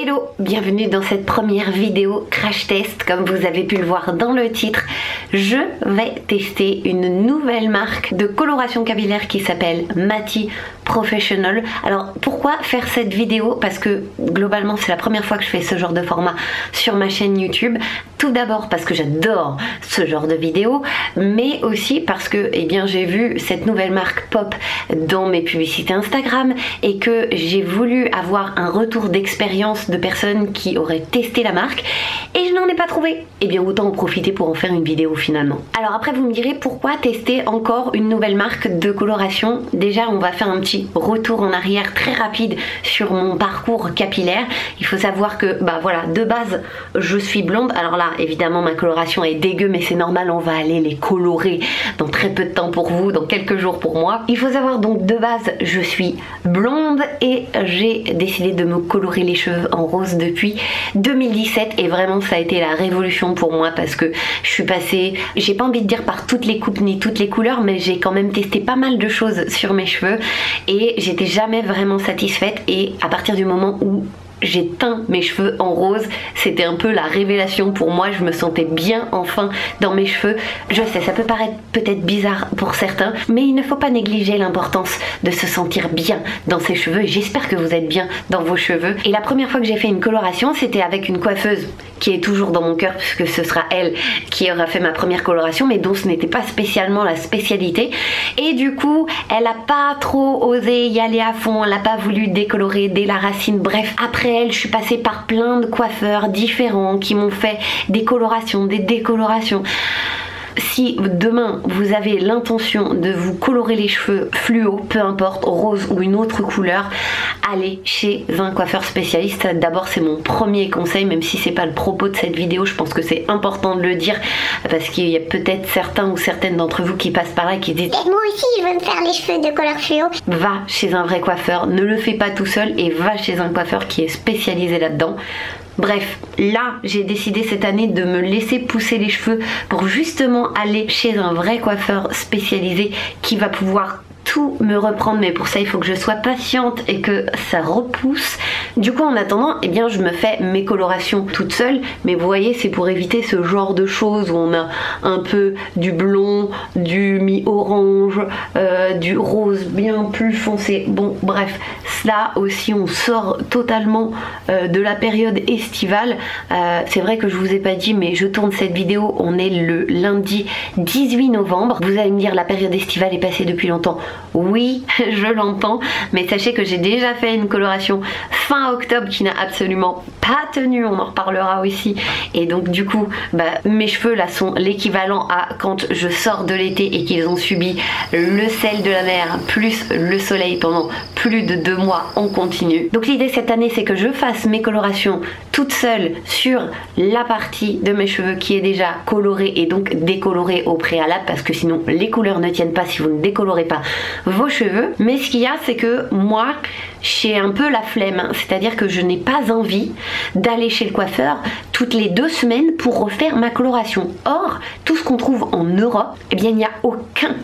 Hello, bienvenue dans cette première vidéo crash test. Comme vous avez pu le voir dans le titre, je vais tester une nouvelle marque de coloration capillaire qui s'appelle Mati Professional. Alors pourquoi faire cette vidéo? Parce que globalement c'est la première fois que je fais ce genre de format sur ma chaîne YouTube. Tout d'abord parce que j'adore ce genre de vidéo, mais aussi parce que j'ai vu cette nouvelle marque pop dans mes publicités Instagram et que j'ai voulu avoir un retour d'expérience de personnes qui auraient testé la marque et je n'en ai pas trouvé. Autant en profiter pour en faire une vidéo finalement. Alors après vous me direz pourquoi tester encore une nouvelle marque de coloration. Déjà on va faire un petit retour en arrière très rapide sur mon parcours capillaire. Il faut savoir que voilà, de base je suis blonde. Alors là évidemment ma coloration est dégueu, mais c'est normal, on va aller les colorer dans très peu de temps pour vous, dans quelques jours pour moi. Il faut savoir donc de base je suis blonde et j'ai décidé de me colorer les cheveux en rose depuis 2017 et vraiment ça a été la révolution pour moi parce que je suis passée, j'ai pas envie de dire par toutes les coupes ni toutes les couleurs, mais j'ai quand même testé pas mal de choses sur mes cheveux et j'étais jamais vraiment satisfaite. Et à partir du moment où j'ai teint mes cheveux en rose, c'était un peu la révélation pour moi. Je me sentais bien enfin dans mes cheveux. Je sais, ça peut paraître peut-être bizarre pour certains, mais il ne faut pas négliger l'importance de se sentir bien dans ses cheveux et j'espère que vous êtes bien dans vos cheveux. Et la première fois que j'ai fait une coloration, c'était avec une coiffeuse qui est toujours dans mon cœur puisque ce sera elle qui aura fait ma première coloration, mais dont ce n'était pas spécialement la spécialité. Et du coup, elle a pas trop osé y aller à fond, elle n'a pas voulu décolorer dès la racine. Bref, après elle, je suis passée par plein de coiffeurs différents qui m'ont fait des colorations, des décolorations. Si demain vous avez l'intention de vous colorer les cheveux fluo, peu importe, rose ou une autre couleur, allez chez un coiffeur spécialiste. D'abord c'est mon premier conseil, même si c'est pas le propos de cette vidéo, je pense que c'est important de le dire parce qu'il y a peut-être certains ou certaines d'entre vous qui passent par là et qui disent moi aussi je veux me faire les cheveux de couleur fluo. Va chez un vrai coiffeur, ne le fais pas tout seul et va chez un coiffeur qui est spécialisé là-dedans. Bref, là j'ai décidé cette année de me laisser pousser les cheveux pour justement aller chez un vrai coiffeur spécialisé qui va pouvoir tout me reprendre, mais pour ça il faut que je sois patiente et que ça repousse. Du coup en attendant je me fais mes colorations toute seule, mais vous voyez c'est pour éviter ce genre de choses où on a un peu du blond, du mi-orange, du rose bien plus foncé. Bon bref, là aussi on sort totalement de la période estivale. C'est vrai que je vous ai pas dit, mais je tourne cette vidéo, on est le lundi 18 novembre. Vous allez me dire la période estivale est passée depuis longtemps. Oui, je l'entends, mais sachez que j'ai déjà fait une coloration fin octobre qui n'a absolument pas tenu, on en reparlera aussi. Et donc du coup, mes cheveux là sont l'équivalent à quand je sors de l'été et qu'ils ont subi le sel de la mer plus le soleil pendant plus de 2 mois en continu. Donc l'idée cette année c'est que je fasse mes colorations toute seule sur la partie de mes cheveux qui est déjà colorée et donc décolorée au préalable, parce que sinon les couleurs ne tiennent pas si vous ne décolorez pas vos cheveux. Mais ce qu'il y a c'est que moi j'ai un peu la flemme, c'est-à-dire que je n'ai pas envie d'aller chez le coiffeur toutes les 2 semaines pour refaire ma coloration. Or tout ce qu'on trouve en Europe, il n'y a aucun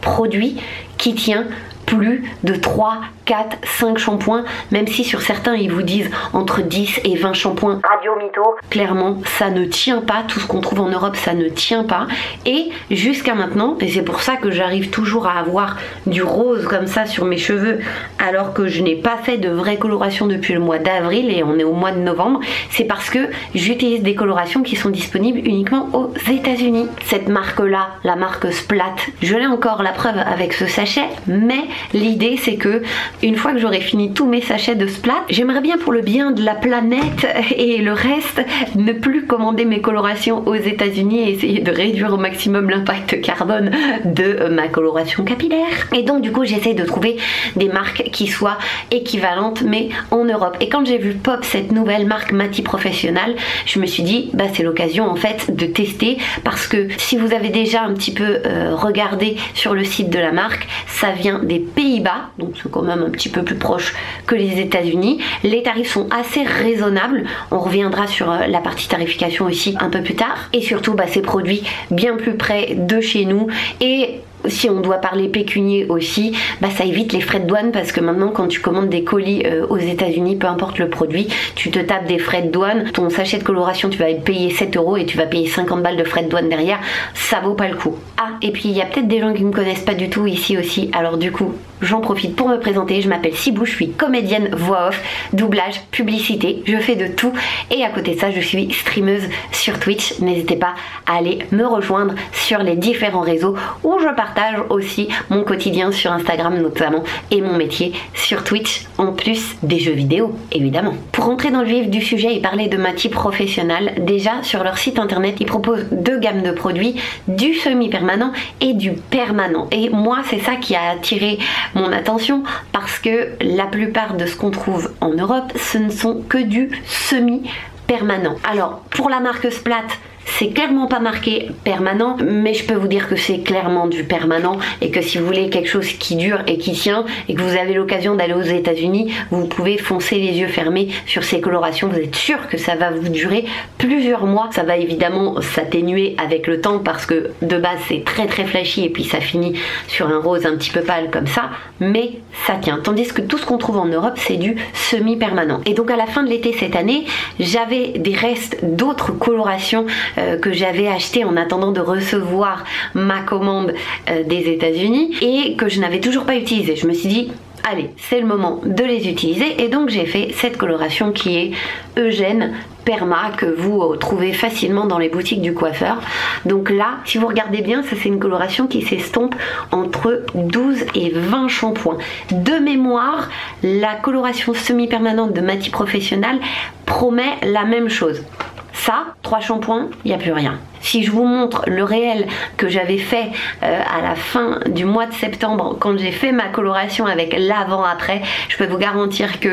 produit qui tient plus de 3, 4, 5 shampoings, même si sur certains ils vous disent entre 10 et 20 shampoings. Radio mytho. Clairement ça ne tient pas, tout ce qu'on trouve en Europe ça ne tient pas. Et jusqu'à maintenant, et c'est pour ça que j'arrive toujours à avoir du rose comme ça sur mes cheveux alors que je n'ai pas fait de vraie coloration depuis le mois d'avril et on est au mois de novembre, c'est parce que j'utilise des colorations qui sont disponibles uniquement aux États-Unis. Cette marque là, la marque Splat, je l'ai encore, la preuve avec ce sachet, mais l'idée c'est que une fois que j'aurai fini tous mes sachets de Splat, j'aimerais bien pour le bien de la planète et le reste ne plus commander mes colorations aux États-Unis et essayer de réduire au maximum l'impact carbone de ma coloration capillaire. Et donc du coup j'essaie de trouver des marques qui soient équivalentes mais en Europe. Et quand j'ai vu pop cette nouvelle marque Mati Professional, je me suis dit c'est l'occasion en fait de tester, parce que si vous avez déjà un petit peu regardé sur le site de la marque, ça vient des Pays-Bas, donc c'est quand même un petit peu plus proche que les États-Unis. Les tarifs sont assez raisonnables, on reviendra sur la partie tarification aussi un peu plus tard, et surtout c'est produit bien plus près de chez nous et Si on doit parler pécunier aussi, ça évite les frais de douane parce que maintenant quand tu commandes des colis aux États-Unis, peu importe le produit, tu te tapes des frais de douane. Ton sachet de coloration, tu vas payer 7 € et tu vas payer 50 balles de frais de douane derrière. Ça vaut pas le coup. Ah, et puis il y a peut-être des gens qui me connaissent pas du tout ici aussi. Alors du coup, j'en profite pour me présenter. Je m'appelle Sibou, je suis comédienne, voix off, doublage, publicité. Je fais de tout. Et à côté de ça, je suis streameuse sur Twitch. N'hésitez pas à aller me rejoindre sur les différents réseaux où je partage aussi mon quotidien sur Instagram notamment et mon métier sur Twitch en plus des jeux vidéo évidemment. Pour rentrer dans le vif du sujet et parler de ma type professionnelle, déjà sur leur site internet ils proposent 2 gammes de produits, du semi-permanent et du permanent. Et moi c'est ça qui a attiré mon attention parce que la plupart de ce qu'on trouve en Europe ce ne sont que du semi-permanent. Alors pour la marque Splat, c'est clairement pas marqué permanent, mais je peux vous dire que c'est clairement du permanent et que si vous voulez quelque chose qui dure et qui tient et que vous avez l'occasion d'aller aux États-Unis, vous pouvez foncer les yeux fermés sur ces colorations. Vous êtes sûr que ça va vous durer plusieurs mois. Ça va évidemment s'atténuer avec le temps parce que de base c'est très flashy et puis ça finit sur un rose un petit peu pâle comme ça, mais ça tient. Tandis que tout ce qu'on trouve en Europe c'est du semi-permanent. Et donc à la fin de l'été cette année, j'avais des restes d'autres colorations que j'avais acheté en attendant de recevoir ma commande des États-Unis et que je n'avais toujours pas utilisé. Je me suis dit allez, c'est le moment de les utiliser et donc j'ai fait cette coloration qui est Eugène Perma que vous trouvez facilement dans les boutiques du coiffeur. Donc là, si vous regardez bien, ça c'est une coloration qui s'estompe entre 12 et 20 shampoings. De mémoire, la coloration semi-permanente de Mati Professionnal promet la même chose. Ça, 3 shampoings, il n'y a plus rien. Si je vous montre le réel que j'avais fait à la fin du mois de septembre, quand j'ai fait ma coloration avec l'avant-après, je peux vous garantir que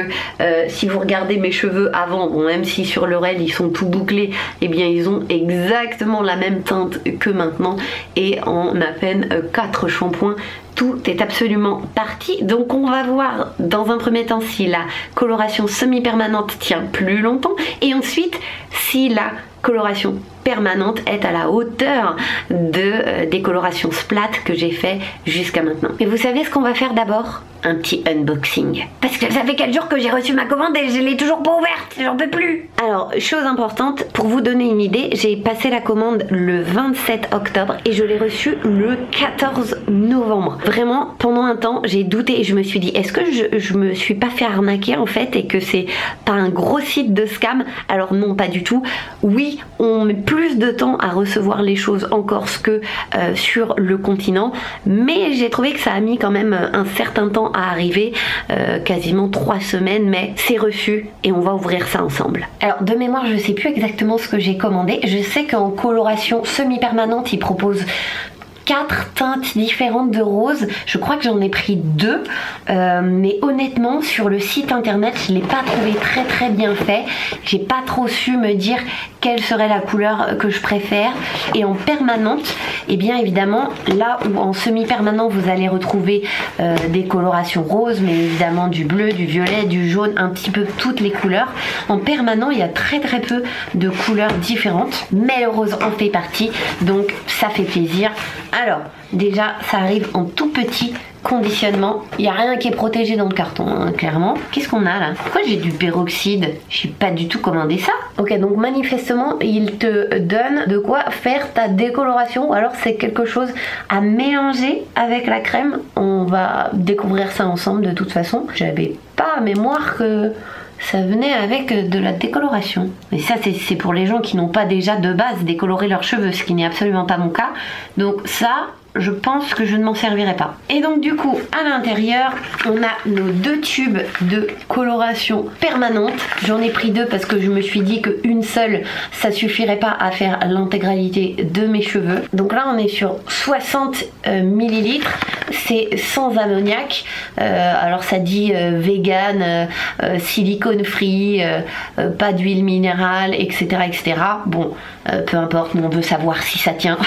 si vous regardez mes cheveux avant, bon, même si sur le réel ils sont tout bouclés, eh bien ils ont exactement la même teinte que maintenant et en à peine 4 shampoings. Tout est absolument parti. Donc on va voir dans un premier temps si la coloration semi-permanente tient plus longtemps et ensuite si la coloration permanente est à la hauteur des colorations splat que j'ai fait jusqu'à maintenant. Mais vous savez ce qu'on va faire d'abord? Un petit unboxing. Parce que ça fait 4 jours que j'ai reçu ma commande et je l'ai toujours pas ouverte, j'en peux plus. Alors, chose importante, pour vous donner une idée, j'ai passé la commande le 27 octobre et je l'ai reçue le 14 novembre. Vraiment, pendant un temps, j'ai douté et je me suis dit, est-ce que je me suis pas fait arnaquer en fait et que c'est pas un gros site de scam? Alors non, pas du tout. Oui, on met plus de temps à recevoir les choses en Corse que sur le continent, mais j'ai trouvé que ça a mis quand même un certain temps à arriver, quasiment 3 semaines, mais c'est reçu et on va ouvrir ça ensemble. Alors de mémoire, je sais plus exactement ce que j'ai commandé. Je sais qu'en coloration semi-permanente, ils proposent 4 teintes différentes de rose. Je crois que j'en ai pris 2, mais honnêtement sur le site internet je l'ai pas trouvé très bien fait. J'ai pas trop su me dire quelle serait la couleur que je préfère. Et en permanente, et bien évidemment là où en semi-permanent vous allez retrouver des colorations roses, mais évidemment du bleu, du violet, du jaune, un petit peu toutes les couleurs. En permanent il y a très peu de couleurs différentes, mais le rose en fait partie, donc ça fait plaisir. Alors déjà ça arrive en tout petit conditionnement, il n'y a rien qui est protégé dans le carton hein, clairement. Qu'est-ce qu'on a là? Pourquoi j'ai du peroxyde? J'ai pas du tout commandé ça. Ok, donc manifestement il te donne de quoi faire ta décoloration ou alors c'est quelque chose à mélanger avec la crème. On va découvrir ça ensemble de toute façon. J'avais pas mémoire que ça venait avec de la décoloration. Mais ça c'est pour les gens qui n'ont pas déjà de base décoloré leurs cheveux, ce qui n'est absolument pas mon cas. Donc ça, je pense que je ne m'en servirai pas. Et donc du coup à l'intérieur on a nos 2 tubes de coloration permanente. J'en ai pris 2 parce que je me suis dit qu'une seule ça suffirait pas à faire l'intégralité de mes cheveux. Donc là on est sur 60 ml. C'est sans ammoniac, alors ça dit vegan, silicone free, pas d'huile minérale, etc. Bon, peu importe, mais on veut savoir si ça tient.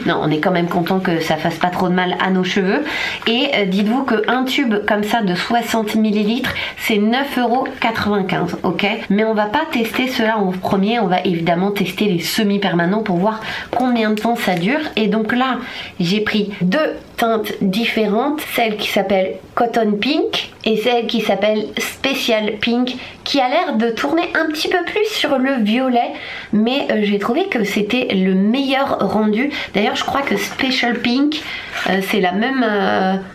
Non, on est quand même content que ça fasse pas trop de mal à nos cheveux. Et dites-vous qu'un tube comme ça de 60 ml c'est 9,95 €, ok? Mais on va pas tester cela en premier, on va évidemment tester les semi-permanents pour voir combien de temps ça dure. Et donc là j'ai pris 2 teintes différentes, celle qui s'appelle Cotton Pink et celle qui s'appelle Special Pink, qui a l'air de tourner un petit peu plus sur le violet, mais j'ai trouvé que c'était le meilleur rendu. D'ailleurs je crois que Special Pink c'est la même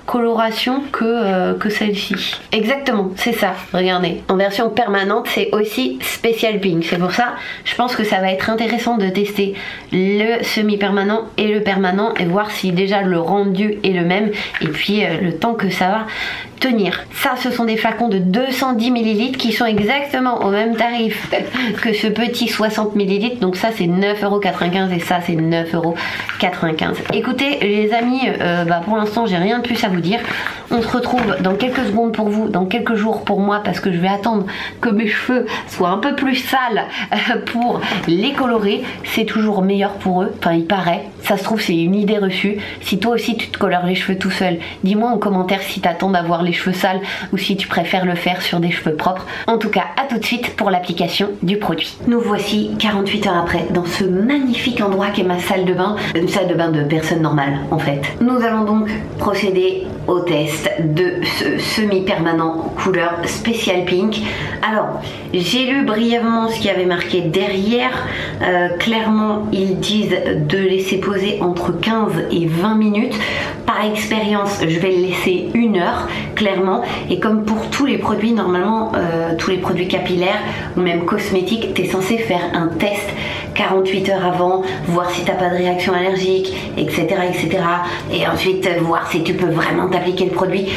coloration que celle-ci. Exactement, c'est ça, regardez. En version permanente, c'est aussi Special Pink. C'est pour ça, je pense que ça va être intéressant de tester le semi-permanent et le permanent et voir si déjà le rendu est le même et puis le temps que ça va tenir. Ça, ce sont des flacons de 210 ml qui sont exactement au même tarif que ce petit 60 ml. Donc ça, c'est 9,95 € et ça, c'est 9,95 €. Écoutez, les amis, pour l'instant, j'ai rien de plus à vous dire. On se retrouve dans quelques secondes pour vous, dans quelques jours pour moi, parce que je vais attendre que mes cheveux soient un peu plus sales pour les colorer. C'est toujours meilleur pour eux. Enfin, il paraît. Ça se trouve, c'est une idée reçue. Si toi aussi, tu te colores les cheveux tout seul, dis-moi en commentaire si t'attends d'avoir les cheveux sales ou si tu préfères le faire sur des cheveux propres. En tout cas, à tout de suite pour l'application du produit. Nous voici 48 heures après dans ce magnifique endroit qu'est ma salle de bain. Une salle de bain de personne normale en fait. Nous allons donc procéder au test de ce semi-permanent couleur Special Pink. Alors, j'ai lu brièvement ce qui avait marqué derrière. Clairement, ils disent de laisser poser entre 15 et 20 minutes. Par expérience, je vais le laisser 1 heure, clairement. Et comme pour tous les produits, normalement, tous les produits capillaires ou même cosmétiques, tu es censé faire un test 48 heures avant, voir si t'as pas de réaction allergique, etc., etc. Et ensuite, voir si tu peux vraiment t'appliquer le produit.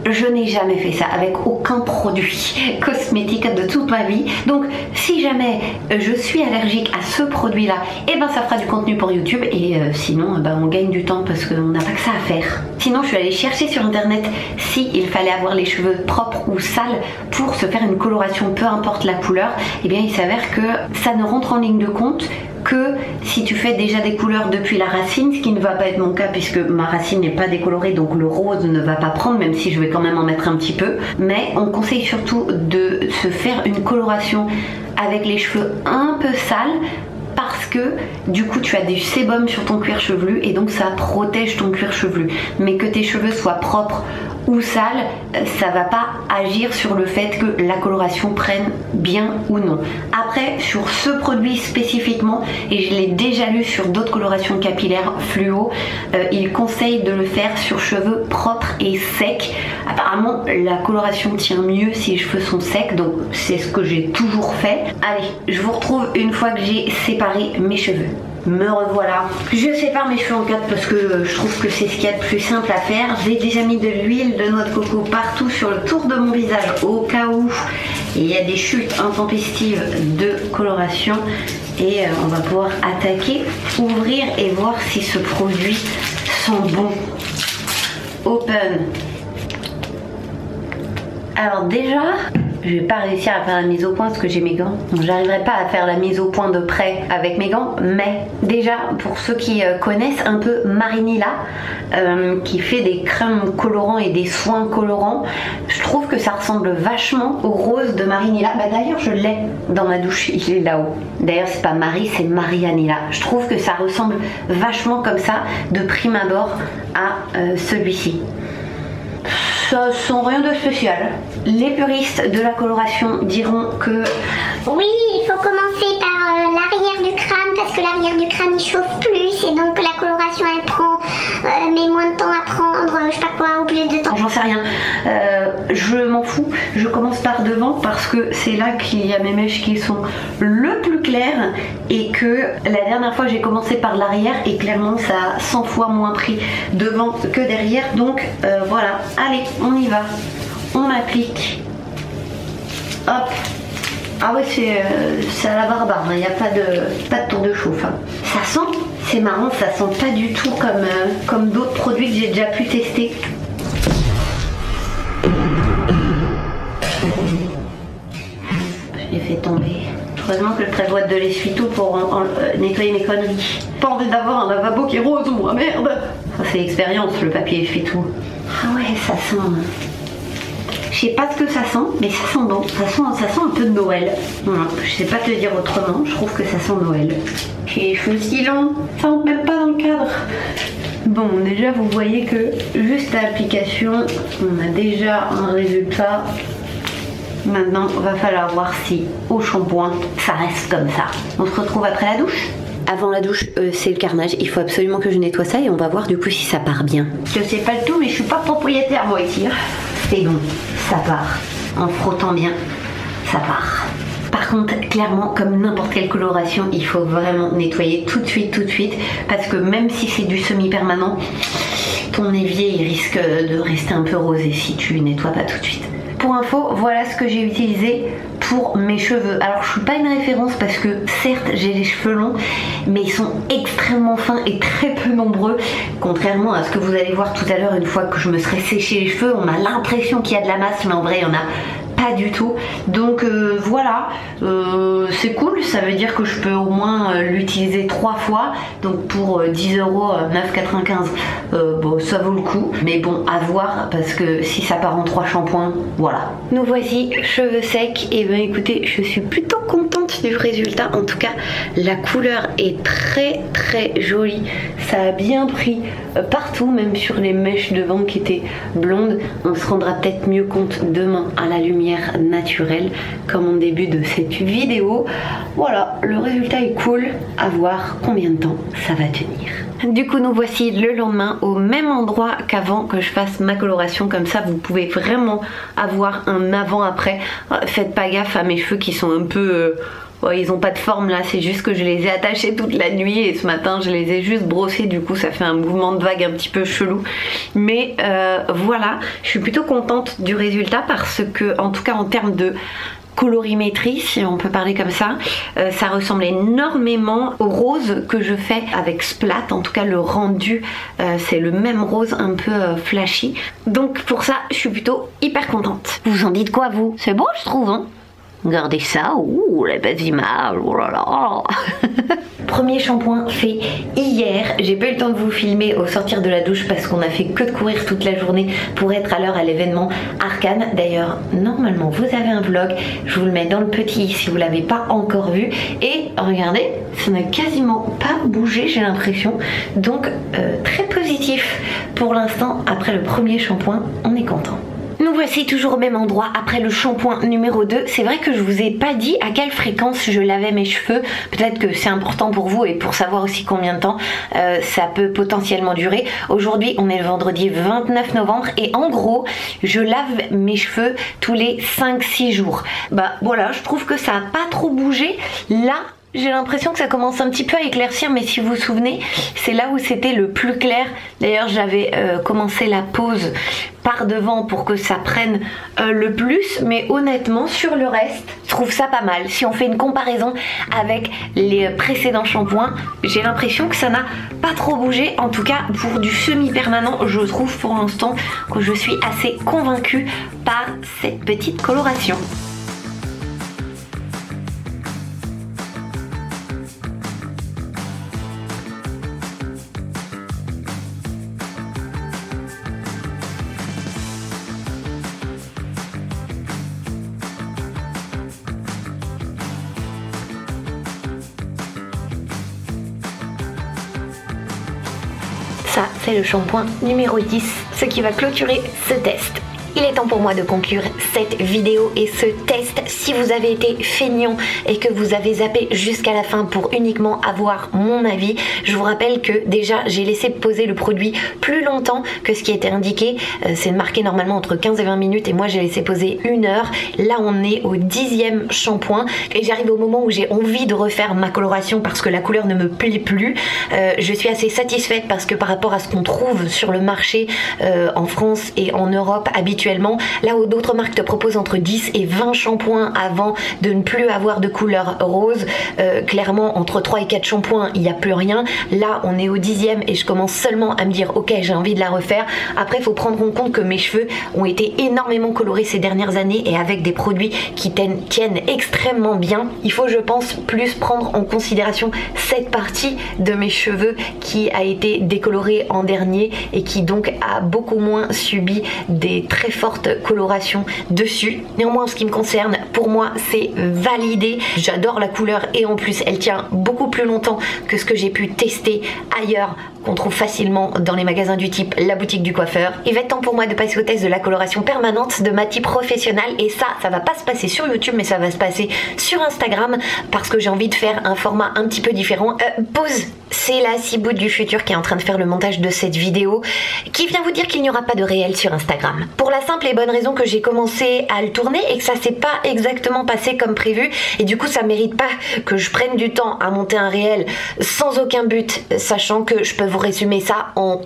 Je n'ai jamais fait ça avec aucun produit cosmétique de toute ma vie. Donc, si jamais je suis allergique à ce produit-là, et ben ça fera du contenu pour YouTube. Et sinon, on gagne du temps parce qu'on n'a pas que ça à faire. Sinon, je suis allée chercher sur internet si il fallait avoir les cheveux propres ou sales pour se faire une coloration, peu importe la couleur. Et bien, il s'avère que ça ne rentre en ligne de compte que si tu fais déjà des couleurs depuis la racine, ce qui ne va pas être mon cas puisque ma racine n'est pas décolorée, donc le rose ne va pas prendre, même si je vais quand même en mettre un petit peu. Mais on conseille surtout de se faire une coloration avec les cheveux un peu sales, parce que du coup tu as du sébum sur ton cuir chevelu et donc ça protège ton cuir chevelu. Mais que tes cheveux soient propres ou sales, ça va pas agir sur le fait que la coloration prenne bien ou non. Après, sur ce produit spécifiquement, et je l'ai déjà lu sur d'autres colorations capillaires fluo, il conseille de le faire sur cheveux propres et secs. Apparemment la coloration tient mieux si les cheveux sont secs, donc c'est ce que j'ai toujours fait. Allez, je vous retrouve une fois que j'ai séparé mes cheveux. Me revoilà. Je sépare mes cheveux en 4 parce que je trouve que c'est ce qu'il y a de plus simple à faire. J'ai déjà mis de l'huile de noix de coco partout sur le tour de mon visage au cas où il y a des chutes intempestives de coloration. Et on va pouvoir attaquer, ouvrir et voir si ce produit sent bon. Open. Alors déjà, je vais pas réussir à faire la mise au point parce que j'ai mes gants. Donc j'arriverai pas à faire la mise au point de près avec mes gants. Mais déjà, pour ceux qui connaissent un peu Marinilla, qui fait des crèmes colorants et des soins colorants, je trouve que ça ressemble vachement au rose de Marinilla. D'ailleurs, je l'ai dans ma douche, il est là-haut. D'ailleurs, c'est pas Marie, c'est Marianilla. Je trouve que ça ressemble vachement comme ça, de prime abord, à celui-ci. Ça sent rien de spécial. Les puristes de la coloration diront que... Oui, il faut commencer par l'arrière du crâne parce que l'arrière du crâne il chauffe plus et donc la coloration elle prend met moins de temps à prendre, je sais pas quoi, ou plus de temps. J'en sais rien. Je m'en fous. Je commence par devant parce que c'est là qu'il y a mes mèches qui sont le plus claires et que la dernière fois j'ai commencé par l'arrière et clairement ça a 100 fois moins pris devant que derrière. Donc voilà. Allez, on y va. On applique. Hop. Ah ouais, c'est à la barbare, il n'y a pas de tour de chauffe. Hein. Ça sent, c'est marrant, ça sent pas du tout comme d'autres produits que j'ai déjà pu tester. Je l'ai fait tomber. Heureusement que je prévois de l'essuie-tout pour nettoyer mes conneries. Pas envie d'avoir un lavabo qui est rose ou moi, merde. Ça c'est l'expérience, le papier essuie-tout. Ah ouais, ça sent... Je sais pas ce que ça sent, mais ça sent bon. Ça sent un peu de Noël. Voilà. Je sais pas te dire autrement, je trouve que ça sent Noël. J'ai les cheveux si longs, ça rentre même pas dans le cadre. Bon, déjà vous voyez que juste à l'application, on a déjà un résultat. Maintenant, il va falloir voir si au shampoing, ça reste comme ça. On se retrouve après la douche. Avant la douche, c'est le carnage. Il faut absolument que je nettoie ça et on va voir du coup si ça part bien. Je sais pas le tout, mais je suis pas propriétaire moi ici. C'est bon, ça part. En frottant bien, ça part. Par contre, clairement, comme n'importe quelle coloration, il faut vraiment nettoyer tout de suite, parce que même si c'est du semi-permanent, ton évier il risque de rester un peu rosé si tu nettoies pas tout de suite. Pour info, voilà ce que j'ai utilisé pour mes cheveux. Alors je suis pas une référence parce que certes j'ai les cheveux longs, mais ils sont extrêmement fins et très peu nombreux. Contrairement à ce que vous allez voir tout à l'heure, une fois que je me serai séché les cheveux, on a l'impression qu'il y a de la masse, mais en vrai il y en a pas du tout. Donc voilà, c'est cool, ça veut dire que je peux au moins l'utiliser 3 fois, donc pour 10 €, 9,95 €, bon ça vaut le coup, mais bon à voir, parce que si ça part en 3 shampoings, voilà. Nous voici cheveux secs, et ben écoutez, je suis plutôt contente du résultat. En tout cas la couleur est très jolie, ça a bien pris partout, même sur les mèches devant qui étaient blondes. On se rendra peut-être mieux compte demain à la lumière naturelle, comme en début de cette vidéo. Voilà, le résultat est cool, à voir combien de temps ça va tenir. Du coup nous voici le lendemain au même endroit qu'avant que je fasse ma coloration, comme ça vous pouvez vraiment avoir un avant-après. Faites pas gaffe à mes cheveux qui sont un peu... ils ont pas de forme là, c'est juste que je les ai attachés toute la nuit et ce matin je les ai juste brossés, du coup ça fait un mouvement de vague un petit peu chelou. Mais voilà, je suis plutôt contente du résultat parce que, en tout cas en termes de colorimétrie, si on peut parler comme ça, ça ressemble énormément au rose que je fais avec Splat. En tout cas le rendu c'est le même rose un peu flashy, donc pour ça je suis plutôt hyper contente. Vous en dites quoi vous? C'est beau je trouve hein. Regardez ça, ouh, les belles images, oh là là. Premier shampoing fait hier. J'ai pas eu le temps de vous filmer au sortir de la douche parce qu'on a fait que de courir toute la journée pour être à l'heure à l'événement Arcane. D'ailleurs, normalement, vous avez un vlog. Je vous le mets dans le petit si vous l'avez pas encore vu. Et regardez, ça n'a quasiment pas bougé, j'ai l'impression. Donc, très positif pour l'instant. Après le premier shampoing, on est content. Nous voici toujours au même endroit après le shampoing numéro 2. C'est vrai que je vous ai pas dit à quelle fréquence je lavais mes cheveux. Peut-être que c'est important pour vous et pour savoir aussi combien de temps ça peut potentiellement durer. Aujourd'hui on est le vendredi 29 novembre et en gros je lave mes cheveux tous les 5-6 jours. Bah voilà, je trouve que ça a pas trop bougé. Là j'ai l'impression que ça commence un petit peu à éclaircir, mais si vous vous souvenez, c'est là où c'était le plus clair. D'ailleurs, j'avais commencé la pose par devant pour que ça prenne le plus, mais honnêtement, sur le reste, je trouve ça pas mal. Si on fait une comparaison avec les précédents shampoings, j'ai l'impression que ça n'a pas trop bougé. En tout cas, pour du semi-permanent, je trouve pour l'instant que je suis assez convaincue par cette petite coloration. Ça, c'est le shampoing numéro 10, ce qui va clôturer ce test. Il est temps pour moi de conclure cette vidéo et ce test. Si vous avez été feignant et que vous avez zappé jusqu'à la fin pour uniquement avoir mon avis, je vous rappelle que déjà j'ai laissé poser le produit plus longtemps que ce qui était indiqué. C'est marqué normalement entre 15 et 20 minutes et moi j'ai laissé poser 1 heure. Là on est au 10e shampoing et j'arrive au moment où j'ai envie de refaire ma coloration parce que la couleur ne me plaît plus. Je suis assez satisfaite parce que par rapport à ce qu'on trouve sur le marché en France et en Europe habituellement, là où d'autres marques te proposent entre 10 et 20 shampoings avant de ne plus avoir de couleur rose, clairement entre 3 et 4 shampoings il n'y a plus rien. Là on est au 10e et je commence seulement à me dire ok, j'ai envie de la refaire. Après il faut prendre en compte que mes cheveux ont été énormément colorés ces dernières années et avec des produits qui tiennent extrêmement bien. Il faut je pense plus prendre en considération cette partie de mes cheveux qui a été décolorée en dernier et qui donc a beaucoup moins subi des très très forte coloration dessus. Néanmoins en ce qui me concerne, pour moi c'est validé. J'adore la couleur et en plus elle tient beaucoup plus longtemps que ce que j'ai pu tester ailleurs, qu'on trouve facilement dans les magasins du type la boutique du coiffeur. Il va être temps pour moi de passer au test de la coloration permanente de ma type professionnelle, et ça va pas se passer sur YouTube mais ça va se passer sur Instagram parce que j'ai envie de faire un format un petit peu différent. Pause. C'est la ciboute du futur qui est en train de faire le montage de cette vidéo, qui vient vous dire qu'il n'y aura pas de réel sur Instagram. Pour la simple et bonne raison que j'ai commencé à le tourner et que ça s'est pas exactement passé comme prévu, et du coup ça mérite pas que je prenne du temps à monter un réel sans aucun but, sachant que je peux vous résumer ça en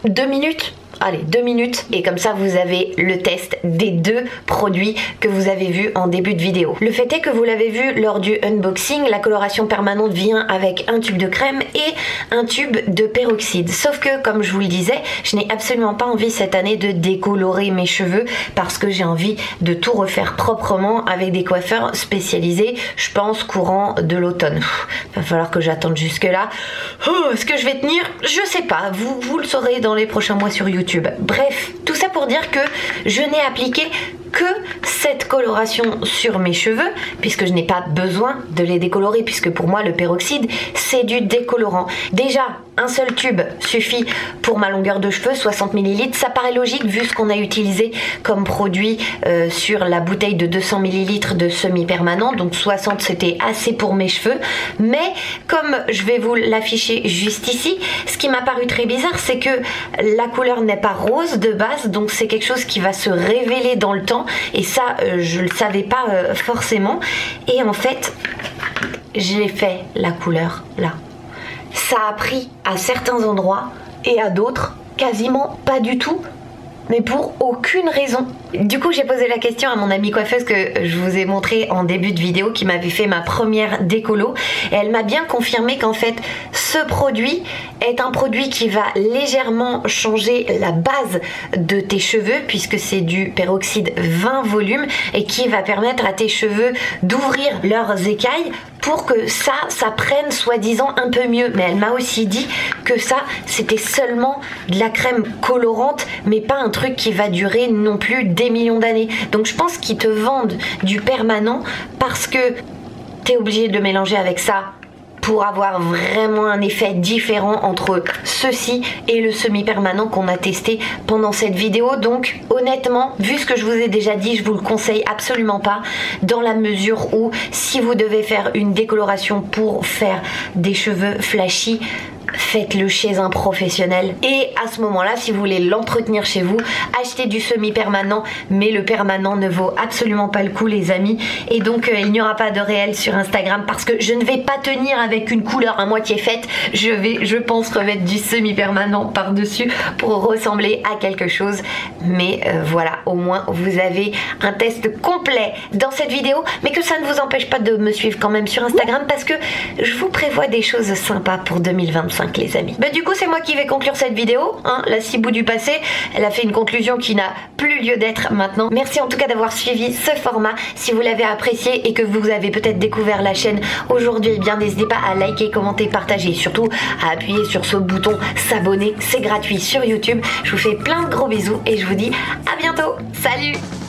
2 minutes. Allez, 2 minutes, et comme ça vous avez le test des 2 produits que vous avez vus en début de vidéo. Le fait est que vous l'avez vu lors du unboxing, la coloration permanente vient avec un tube de crème et un tube de peroxyde. Sauf que, comme je vous le disais, je n'ai absolument pas envie cette année de décolorer mes cheveux parce que j'ai envie de tout refaire proprement avec des coiffeurs spécialisés, je pense courant de l'automne. Va falloir que j'attende jusque là. Est-ce que je vais tenir? Je sais pas, vous le saurez dans les prochains mois sur YouTube. Bref, tout ça pour dire que je n'ai appliqué que cette coloration sur mes cheveux puisque je n'ai pas besoin de les décolorer, puisque pour moi le peroxyde c'est du décolorant. Déjà un seul tube suffit pour ma longueur de cheveux, 60 ml, ça paraît logique vu ce qu'on a utilisé comme produit sur la bouteille de 200 ml de semi-permanent, donc 60 c'était assez pour mes cheveux. Mais comme je vais vous l'afficher juste ici, ce qui m'a paru très bizarre c'est que la couleur n'est pas rose de base, donc c'est quelque chose qui va se révéler dans le temps, et ça je le savais pas forcément, et en fait j'ai fait la couleur là. Ça a pris à certains endroits et à d'autres quasiment pas du tout, mais pour aucune raison. Du coup j'ai posé la question à mon amie coiffeuse que je vous ai montré en début de vidéo, qui m'avait fait ma première décolo, et elle m'a bien confirmé qu'en fait ce produit est un produit qui va légèrement changer la base de tes cheveux, puisque c'est du peroxyde 20 volumes, et qui va permettre à tes cheveux d'ouvrir leurs écailles pour que ça prenne soi-disant un peu mieux. Mais elle m'a aussi dit que ça c'était seulement de la crème colorante, mais pas un truc qui va durer non plus des millions d'années. Donc je pense qu'ils te vendent du permanent parce que t'es obligé de le mélanger avec ça pour avoir vraiment un effet différent entre ceci et le semi-permanent qu'on a testé pendant cette vidéo. Donc honnêtement, vu ce que je vous ai déjà dit, je vous le conseille absolument pas, dans la mesure où si vous devez faire une décoloration pour faire des cheveux flashy, faites-le chez un professionnel. Et à ce moment là, si vous voulez l'entretenir chez vous, achetez du semi-permanent, mais le permanent ne vaut absolument pas le coup les amis. Et donc il n'y aura pas de réel sur Instagram parce que je ne vais pas tenir avec une couleur à moitié faite. Je pense remettre du semi-permanent par dessus pour ressembler à quelque chose. Mais voilà, au moins vous avez un test complet dans cette vidéo, mais que ça ne vous empêche pas de me suivre quand même sur Instagram parce que je vous prévois des choses sympas pour 2025 les amis. Bah du coup c'est moi qui vais conclure cette vidéo, hein, la ciboute du passé, elle a fait une conclusion qui n'a plus lieu d'être maintenant. Merci en tout cas d'avoir suivi ce format. Si vous l'avez apprécié et que vous avez peut-être découvert la chaîne aujourd'hui, eh bien n'hésitez pas à liker, commenter, partager, et surtout à appuyer sur ce bouton s'abonner, c'est gratuit sur YouTube. Je vous fais plein de gros bisous et je vous dis à bientôt. Salut!